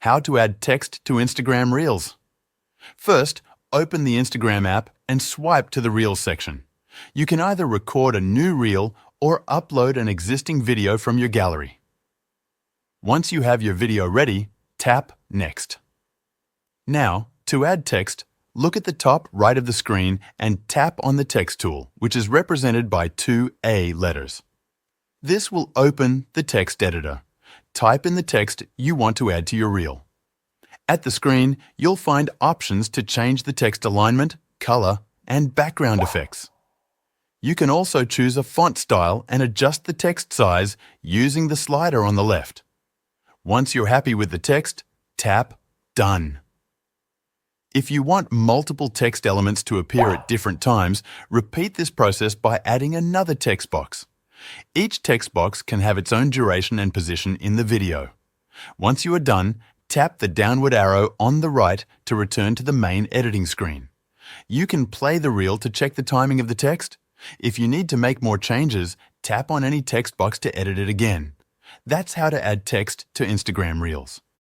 How to add text to Instagram Reels. First, open the Instagram app and swipe to the Reels section. You can either record a new reel or upload an existing video from your gallery. Once you have your video ready, tap Next. Now, to add text, look at the top right of the screen and tap on the text tool, which is represented by two A letters. This will open the text editor. Type in the text you want to add to your reel. At the screen, you'll find options to change the text alignment, color, and background effects. You can also choose a font style and adjust the text size using the slider on the left. Once you're happy with the text, tap Done. If you want multiple text elements to appear at different times, repeat this process by adding another text box. Each text box can have its own duration and position in the video. Once you are done, tap the downward arrow on the right to return to the main editing screen. You can play the reel to check the timing of the text. If you need to make more changes, tap on any text box to edit it again. That's how to add text to Instagram Reels.